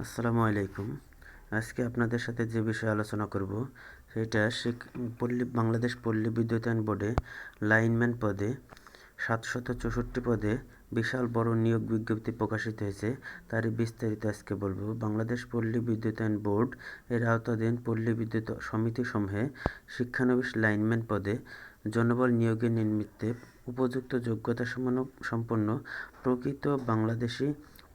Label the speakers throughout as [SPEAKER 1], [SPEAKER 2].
[SPEAKER 1] আসসালামু আলাইকুম। আজকে আপনাদের সাথে যে বিষয়ে আলোচনা করব সেটা বাংলাদেশ পল্লী বিদ্যুতায়ন বোর্ডে লাইনম্যান পদে 764 পদে বিশাল বড় নিয়োগ বিজ্ঞপ্তি প্রকাশিত হয়েছে। তারই বিস্তারিত আজকে বলবো। বাংলাদেশ পল্লী বিদ্যুতায়ন বোর্ড এর আওতাধীন পল্লী বিদ্যুৎ সমিতিসমূহে শিক্ষানবিশ লাইনম্যান পদে জনবল নিয়োগের নিমিত্তে উপযুক্ত যোগ্যতা সম্পন্ন প্রকৃত বাংলাদেশি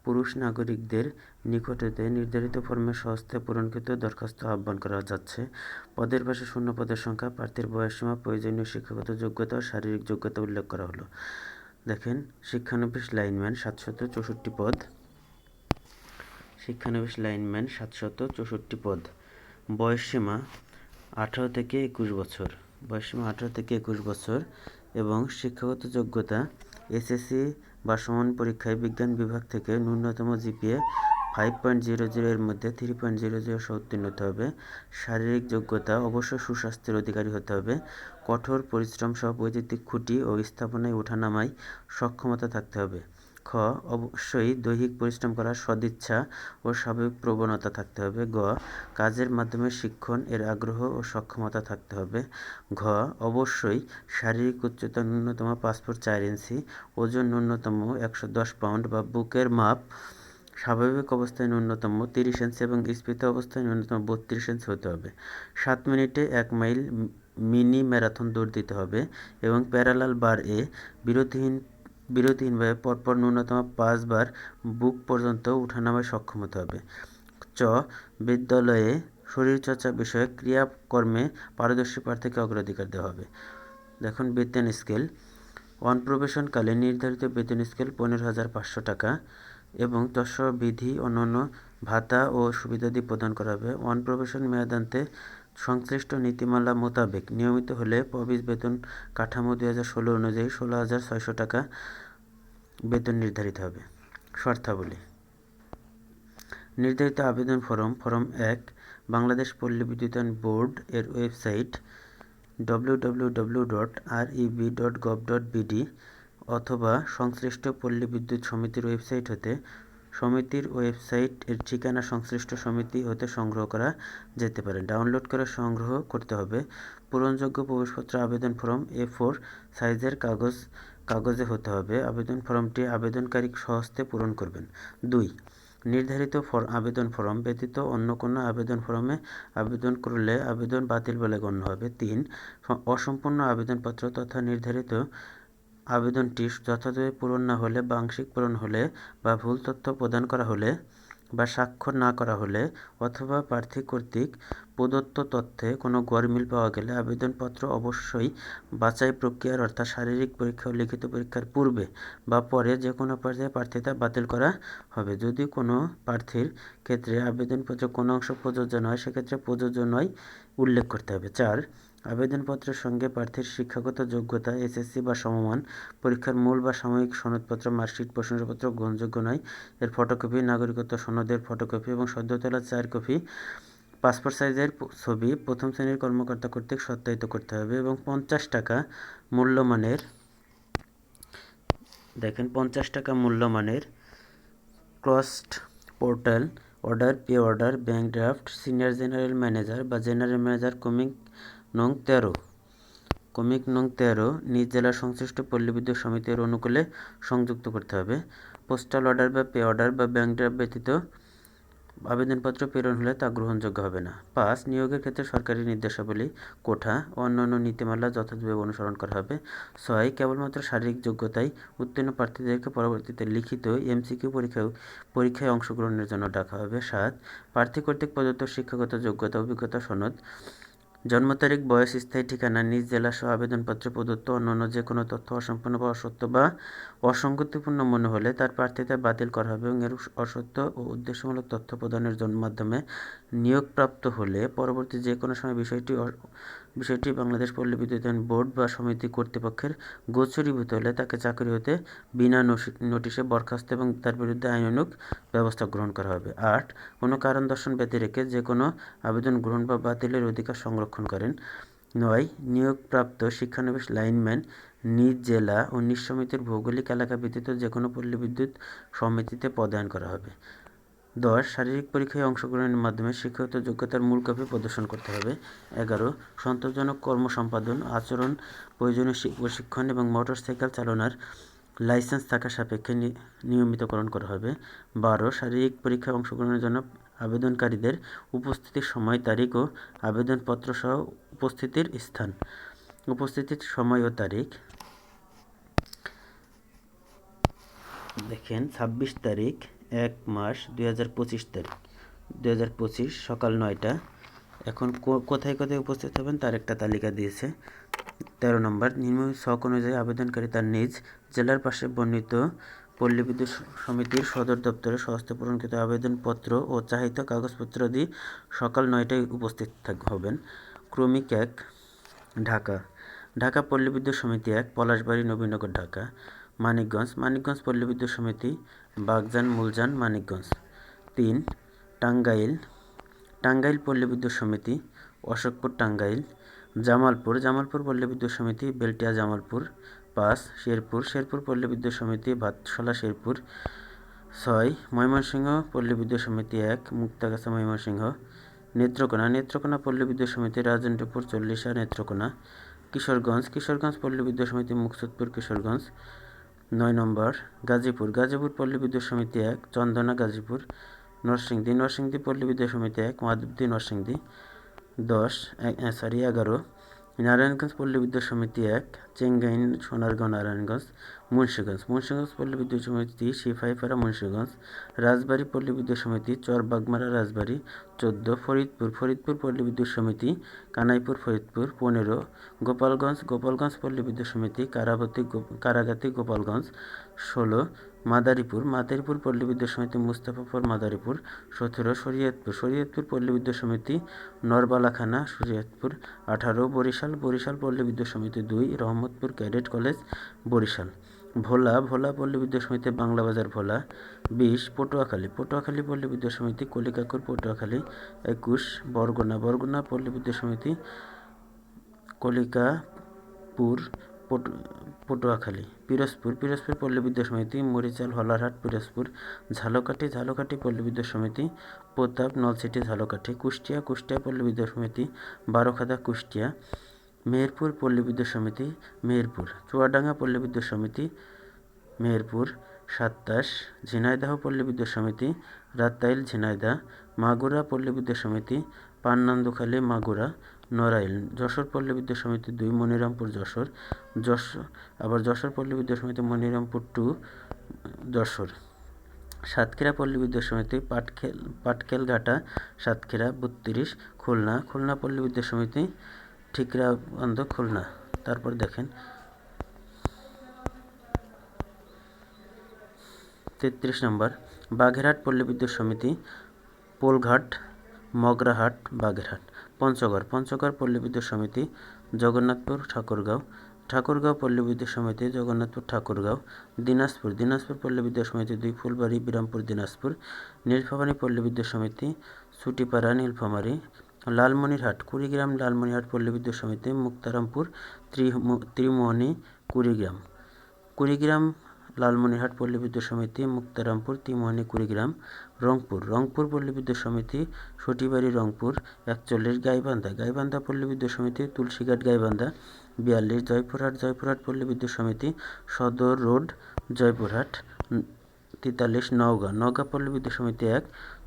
[SPEAKER 1] পুরুষ নাগরিকদের নিকট হতে নির্ধারিত ফরমে সহস্তে পূরণকৃত দরখাস্ত আহ্বান করা যাচ্ছে। পদের পাশে শূন্য পদের সংখ্যা, প্রার্থীর বয়সসীমা, প্রয়োজনীয় শিক্ষাগত যোগ্যতা ও শারীরিক যোগ্যতা উল্লেখ করা হলো। দেখেন, শিক্ষানবিশ লাইনম্যান 764 পদ। শিক্ষানবিশ লাইনম্যান 764 পদ। বয়সসীমা 18 থেকে 21 বছর। বয়সসীমা 18 থেকে 21 বছর এবং শিক্ষাগত যোগ্যতা এসএসসি বা সমান পরীক্ষায় বিজ্ঞান বিভাগ থেকে ন্যূনতম জিপিএ 5.00 এর মধ্যে 3.00 উত্তীর্ণ হতে হবে। শারীরিক যোগ্যতা অবশ্যই সুস্বাস্থ্যের অধিকারী হতে হবে। কঠোর পরিশ্রম সহ বৈদ্যুতিক খুঁটি ও স্থাপনায় ওঠানামায় সক্ষমতা থাকতে হবে। খ. অবশ্যই দৈহিক পরিশ্রম করার সদিচ্ছা ও স্বাভাবিক প্রবণতা থাকতে হবে। গ. কাজের মাধ্যমে শিক্ষণ এর আগ্রহ ও সক্ষমতা থাকতে হবে। ঘ. অবশ্যই শারীরিক উচ্চতা ন্যূনতম 5 ফুট 4 ইঞ্চি, ওজন ন্যূনতম 110 পাউন্ড বা বুকের মাপ স্বাভাবিক অবস্থায় ন্যূনতম 30 ইঞ্চি এবং স্ফীত অবস্থায় ন্যূনতম 32 ইঞ্চি হতে হবে। 7 মিনিটে 1 মাইল মিনি ম্যারাথন দৌড় দিতে হবে এবং প্যারালাল বার এ বিরতিহীনভাবে পরপর ন্যূনতম 5 বার বুক পর্যন্ত উঠানামায় সক্ষম হতে হবে। চ. বিদ্যালয়ে শরীরচর্চা বিষয়ক ক্রিয়াকর্মে পারদর্শী প্রার্থীকে অগ্রাধিকার দেওয়া হবে। দেখুন, বেতন স্কেল। অনপ্রবেশনকালে নির্ধারিত বেতন স্কেল 15,500 টাকা এবং তৎসহ বিধি অন্যান্য ভাতা ও সুবিধাদি প্রদান করা হবে। অনপ্রবেশন মেয়াদান্তে সংশ্লিষ্ট নীতিমালা মোতাবেক নিয়মিত হলে প্রবেশ বেতন কাঠামো 2016 অনুযায়ী 16,600 টাকা বেতন নির্ধারিত হবে। শর্তাবলী। নির্ধারিত আবেদন ফরম 1 বাংলাদেশ পল্লী বিদ্যুতায়ন বোর্ড এর ওয়েবসাইট www.reb.gov.bd অথবা সংশ্লিষ্ট পল্লী বিদ্যুৎ সমিতির ওয়েবসাইট হতে সমিতির ওয়েবসাইট এর ঠিকানা সংশ্লিষ্ট সমিতি হতে সংগ্রহ করা যেতে পারে। ডাউনলোড করে সংগ্রহ করতে হবে। পূরণযোগ্য প্রবেশপত্র আবেদন ফরম A4 সাইজের কাগজে হতে হবে। আবেদন ফরমটি আবেদনকারী স্বহস্তে পূরণ করবেন। 2. নির্ধারিত আবেদন ফরম ব্যতীত অন্য কোনো আবেদন ফরমে আবেদন করলে আবেদন বাতিল বলে গণ্য হবে। 3. অসম্পূর্ণ আবেদনপত্র তথা নির্ধারিত আবেদনটি যথাযথভাবে পূরণ না হলে বা আংশিক পূরণ হলে বা ভুল তথ্য প্রদান করা হলে বা স্বাক্ষর না করা হলে অথবা প্রার্থী কর্তৃক প্রদত্ত তথ্যে কোনো গরমিল পাওয়া গেলে আবেদনপত্র অবশ্যই বাছাই প্রক্রিয়ার অর্থাৎ শারীরিক পরীক্ষা ও লিখিত পরীক্ষার পূর্বে বা পরে যে কোনো পর্যায়ে প্রার্থিতা বাতিল করা হবে। যদি কোনো প্রার্থীর ক্ষেত্রে আবেদনপত্রের কোনো অংশ প্রযোজ্য নয়, সেক্ষেত্রে প্রযোজ্য নয় উল্লেখ করতে হবে। 4. আবেদনপত্রের সঙ্গে প্রার্থীর শিক্ষাগত যোগ্যতা এসএসসি বা সমমান পরীক্ষার মূল বা সাময়িক সনদপত্র, মার্কশিট, প্রশংসাপত্র গ্রহণযোগ্য নয়। এর ফটোকপি, নাগরিকত্ব সনদের ফটোকপি এবং সদ্য তোলা 4 কপি পাসপোর্ট সাইজের ছবি প্রথম শ্রেণীর কর্মকর্তা কর্তৃক সত্যায়িত করতে হবে এবং 50 টাকা মূল্যমানের দেখেন 50 টাকা মূল্যমানের crossed postal order, pay order, bank draft, senior general manager বা জেনারেল ম্যানেজার কমিক নং 13 নিজ জেলার সংশ্লিষ্ট পল্লী বিদ্যুৎ সমিতির অনুকূলে সংযুক্ত করতে হবে। পোস্টাল অর্ডার বা পে অর্ডার বা ব্যাংক ড্রাফট ব্যতীত আবেদনপত্র প্রেরণ হলে তা গ্রহণযোগ্য হবে না। 5. নিয়োগের ক্ষেত্রে সরকারি নির্দেশাবলী, কোঠা ও অন্যান্য নীতিমালা যথাযথভাবে অনুসরণ করা হবে। 6. কেবলমাত্র শারীরিক যোগ্যতায় উত্তীর্ণ প্রার্থীদেরকে পরবর্তীতে লিখিত এমসিকিউ পরীক্ষায় অংশগ্রহণের জন্য ডাকা হবে। 7. প্রার্থী কর্তৃক প্রদত্ত শিক্ষাগত যোগ্যতা, অভিজ্ঞতা সনদ, জন্ম তারিখ, বয়স, স্থায়ী ঠিকানা, নিজ জেলা সহ আবেদনপত্রে প্রদত্ত অন্যান্য যে কোনো তথ্য অসম্পূর্ণ বা অসত্য বা অসঙ্গতিপূর্ণ মনে হলে তার প্রার্থিতা বাতিল করা হবে এবং এর অসত্য ও উদ্দেশ্যমূলক তথ্য প্রদানের মাধ্যমে নিয়োগপ্রাপ্ত হলে পরবর্তী যে কোনো সময় বিষয়টি বাংলাদেশ পল্লী বিদ্যুতায়ন বোর্ড বা সমিতি কর্তৃপক্ষের গোচরীভূত হলে তাকে চাকরি হতে বিনা নোটিশে বরখাস্ত এবং তার বিরুদ্ধে আইনানুগ ব্যবস্থা গ্রহণ করা হবে। 8. কোনো কারণ দর্শন ব্যতি রেখে যে কোনো আবেদন গ্রহণ বা বাতিলের অধিকার সংরক্ষণ করেন। 9. নিয়োগপ্রাপ্ত শিক্ষানবিশ লাইনম্যান নিজ জেলা ও নিজ সমিতির ভৌগোলিক এলাকা ব্যতীত যে কোনো পল্লী বিদ্যুৎ সমিতিতে পদায়ন করা হবে। 10 শারীরিক পরীক্ষায় অংশগ্রহণের মাধ্যমে শিক্ষাগত যোগ্যতার মূল কপি প্রদর্শন করতে হবে। 11 সন্তোষজনক কর্ম সম্পাদন, আচরণ, প্রয়োজনীয় প্রশিক্ষণ এবং মোটরসাইকেল চালানোর লাইসেন্স থাকা সাপেক্ষে নিয়মিতকরণ করা হবে। 12 শারীরিক পরীক্ষায় অংশগ্রহণের জন্য আবেদনকারীদের উপস্থিতির সময়, তারিখ ও আবেদনপত্র সহ উপস্থিতির স্থান, উপস্থিতির সময় ও তারিখ। দেখেন 26 তারিখ 1 মাস 2025 তারিখ 2025 সকাল 9টা। এখন কোথায় কোথায় উপস্থিত হবেন তার একটা তালিকা দিয়েছে। 13 নম্বর নিম্ন ছক অনুযায়ী আবেদনকারী তার নিজ জেলার পাশে বর্ণিত পল্লী বিদ্যুৎ সমিতির সদর দপ্তরে স্বহস্তে পূরণকৃত আবেদনপত্র ও চাহিত কাগজপত্র দিয়ে সকাল 9টায় উপস্থিত হবেন। ক্রমিক 1 ঢাকা, ঢাকা পল্লী বিদ্যুৎ সমিতি 1, পলাশবাড়ী, নবীনগর, ঢাকা। মানিকগঞ্জ, মানিকগঞ্জ পল্লী বিদ্যুৎ সমিতি, বাগজান, মুলজান, মানিকগঞ্জ। 3 টাঙ্গাইল, টাঙ্গাইল পল্লী বিদ্যুৎ সমিতি, অশোকপুর, টাঙ্গাইল। জামালপুর, জামালপুর পল্লী বিদ্যুৎ সমিতি, বেলটিয়া, জামালপুর। 5 শেরপুর, শেরপুর পল্লী বিদ্যুৎ সমিতি, ভাতশোলা, শেরপুর। 6 ময়মনসিংহ পল্লী বিদ্যুৎ সমিতি 1, মুক্তাগাছা, ময়মনসিংহ। নেত্রকোনা, নেত্রকোনা পল্লী বিদ্যুৎ সমিতি, রাজেন্দ্রপুর, চল্লিশা, নেত্রকোনা। কিশোরগঞ্জ, কিশোরগঞ্জ পল্লী বিদ্যুৎ সমিতি, মুকসুদপুর, কিশোরগঞ্জ। 9 নম্বর গাজীপুর, গাজীপুর পল্লী বিদ্যুৎ সমিতি 1, চন্দনা, গাজীপুর। নরসিংদী, নরসিংদী পল্লী বিদ্যুৎ সমিতি 1, মাধবদী, নরসিংদী। 11 নারায়ণগঞ্জ পল্লী বিদ্যুৎ সমিতি 1, চেঙ্গাইন, সোনারগাঁও, নারায়ণগঞ্জ। মুন্সিগঞ্জ, মুন্সিগঞ্জ পল্লী বিদ্যুৎ সমিতি, সিপাহীপাড়া, মুন্সিগঞ্জ। রাজবাড়ী পল্লী বিদ্যুৎ সমিতি, চরবাগমারা, রাজবাড়ী। 14 ফরিদপুর, ফরিদপুর পল্লী বিদ্যুৎ সমিতি, কানাইপুর, ফরিদপুর। 15 গোপালগঞ্জ, গোপালগঞ্জ পল্লী বিদ্যুৎ সমিতি, কারাগাতি, গোপালগঞ্জ। 16 মাদারীপুর, মাদারীপুর পল্লী বিদ্যুৎ সমিতি, মুস্তাফাপুর, মাদারীপুর। 17 শরীয়তপুর, শরীয়তপুর পল্লী বিদ্যুৎ সমিতি, নরবালাখানা, শরীয়তপুর। 18 বরিশাল, বরিশাল পল্লী বিদ্যুৎ সমিতি 2, রহমতপুর ক্যাডেট কলেজ, বরিশাল। ভোলা, ভোলা পল্লী বিদ্যুৎ সমিতি, বাংলাবাজার, ভোলা। 20 পটুয়াখালী, পটুয়াখালী পল্লী বিদ্যুৎ সমিতি, কলিকাপুর, পটুয়াখালী। 21 বরগুনা, বরগুনা পল্লী বিদ্যুৎ সমিতি, কলিকাপুর, পটুয়াখালী। পিরোজপুর, পিরোজপুর পল্লী বিদ্যুৎ সমিতি, মরিচাল, হলারহাট, পিরোজপুর। ঝালকাঠি, ঝালকাঠি পল্লী বিদ্যুৎ সমিতি, প্রতাপ, নলছিটি, ঝালকাঠি। কুষ্টিয়া, কুষ্টিয়া পল্লী বিদ্যুৎ সমিতি, বারোখাদা, কুষ্টিয়া। মেহেরপুর পল্লী বিদ্যুৎ সমিতি, মেহেরপুর। চুয়াডাঙ্গা পল্লী বিদ্যুৎ সমিতি, মেহেরপুর। 27 ঝিনাইদহ পল্লী বিদ্যুৎ সমিতি, রাতাইল, ঝিনাইদহ। মাগুরা পল্লী বিদ্যুৎ সমিতি, পান্নান্দুখালী, মাগুরা, নড়াইল। যশোর পল্লী বিদ্যুৎ সমিতি 2, মনিরামপুর, যশোর। যশোর পল্লী বিদ্যুৎ সমিতি, মনিরামপুর 2, যশোর। সাতক্ষীরা পল্লী বিদ্যুৎ সমিতি, পাটকেলঘাটা, সাতক্ষীরা। 32 খুলনা, খুলনা পল্লী বিদ্যুৎ সমিতি, ঠিকরাবন্ধ, খুলনা। তারপর দেখেন 33 নম্বর বাগেরহাট পল্লী বিদ্যুৎ সমিতি, পোলঘাট, মগরাহাট, বাগেরহাট। পঞ্চগড়, পঞ্চগড় পল্লী বিদ্যুৎ সমিতি, জগন্নাথপুর, ঠাকুরগাঁও। ঠাকুরগাঁও পল্লী বিদ্যুৎ সমিতি, জগন্নাথপুর, ঠাকুরগাঁও। দিনাজপুর, দিনাজপুর পল্লী বিদ্যুৎ সমিতি 2, ফুলবাড়ী, বিরামপুর, দিনাজপুর। নীলফামারী পল্লী বিদ্যুৎ সমিতি, সুটিপাড়া, নীলফামারী। লালমনিরহাট, কুড়িগ্রাম, লালমনিরহাট পল্লী বিদ্যুৎ সমিতি, মুক্তারামপুর, ত্রিমোহনী, কুড়িগ্রাম। কুড়িগ্রাম, লালমনিরহাট পল্লী বিদ্যুৎ সমিতি, মুক্তারামপুর, ত্রিমোহনী, কুড়িগ্রাম। রংপুর, রংপুর পল্লী বিদ্যুৎ সমিতি, সটিবাড়ি, রংপুর। 41 গাইবান্ধা, গাইবান্ধা পল্লী বিদ্যুৎ সমিতি, তুলসীঘাট, গাইবান্ধা। 42 জয়পুরহাট, জয়পুরহাট পল্লী বিদ্যুৎ সমিতি, সদর রোড, জয়পুরহাট। 43 নওগাঁ, নওগাঁ পল্লী বিদ্যুৎ সমিতি 1,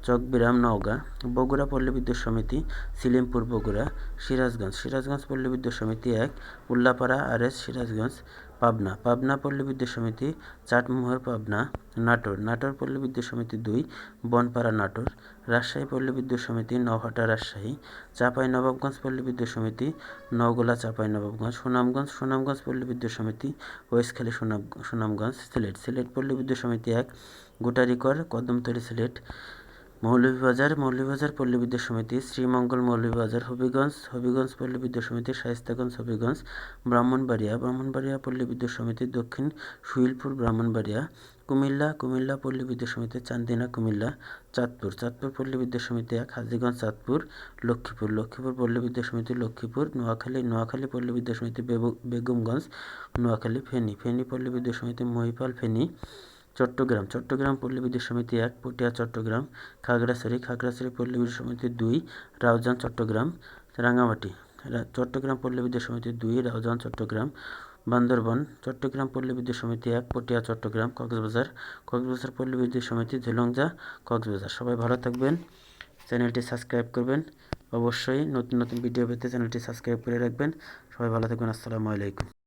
[SPEAKER 1] চকবিরাম, নওগাঁ। বগুড়া পল্লী বিদ্যুৎ সমিতি, সিলিমপুর, বগুড়া। সিরাজগঞ্জ, সিরাজগঞ্জ পল্লী বিদ্যুৎ সমিতি 1, উল্লাপাড়া, আরএস, সিরাজগঞ্জ। পাবনা, পাবনা পল্লী বিদ্যুৎ সমিতি, চাটমোহর, পাবনা। নাটোর, নাটোর পল্লী বিদ্যুৎ সমিতি 2, বনপাড়া, নাটোর। রাজশাহী পল্লী বিদ্যুৎ সমিতি, নওহাটা, রাজশাহী। চাঁপাইনবাবগঞ্জ পল্লী বিদ্যুৎ সমিতি, নওগোলা, চাঁপাইনবাবগঞ্জ। সুনামগঞ্জ, সুনামগঞ্জ পল্লী বিদ্যুৎ সমিতি, ওয়েসখালী, সুনামগঞ্জ। সিলেট, সিলেট পল্লী বিদ্যুৎ সমিতি 1, গোটারিকর, কদমতলী, সিলেট। মৌলভীবাজার, মৌলভীবাজার পল্লী বিদ্যুৎ সমিতি, শ্রীমঙ্গল, মৌলভীবাজার। হবিগঞ্জ, হবিগঞ্জ পল্লী বিদ্যুৎ সমিতি, শায়েস্তাগঞ্জ, হবিগঞ্জ। ব্রাহ্মণবাড়িয়া, ব্রাহ্মণবাড়িয়া পল্লী বিদ্যুৎ সমিতি, দক্ষিণ শুইলপুর, ব্রাহ্মণবাড়িয়া। কুমিল্লা, কুমিল্লা পল্লী বিদ্যুৎ সমিতি, চান্দিনা, কুমিল্লা। চাঁদপুর, চাঁদপুর পল্লী বিদ্যুৎ সমিতি 1, হাজীগঞ্জ, চাঁদপুর। লক্ষ্মীপুর, লক্ষ্মীপুর পল্লী বিদ্যুৎ সমিতি, লক্ষ্মীপুর। নোয়াখালী, নোয়াখালী পল্লী বিদ্যুৎ সমিতি, বেগমগঞ্জ, নোয়াখালী। ফেনী, ফেনী পল্লী বিদ্যুৎ সমিতি, মহিপাল, ফেনী। চট্টগ্রাম পল্লী বিদ্যুৎ সমিতি ১, পটিয়া চট্টগ্রাম। খাগড়াছড়ি পল্লী বিদ্যুৎ সমিতি ২, রাউজান চট্টগ্রাম। রাঙ্গামাটি চট্টগ্রাম পল্লী বিদ্যুৎ সমিতি ২, রাউজান চট্টগ্রাম। বান্দরবান চট্টগ্রাম পল্লী বিদ্যুৎ সমিতি ১, পটিয়া চট্টগ্রাম। কক্সবাজার পল্লী বিদ্যুৎ সমিতি ঝিলংজা কক্সবাজার। সবাই ভালো থাকবেন, চ্যানেলটি সাবস্ক্রাইব করবেন। অবশ্যই নতুন ভিডিও পেতে চ্যানেলটি সাবস্ক্রাইব করে রাখবেন। সবাই ভালো থাকবেন। আসসালামু আলাইকুম।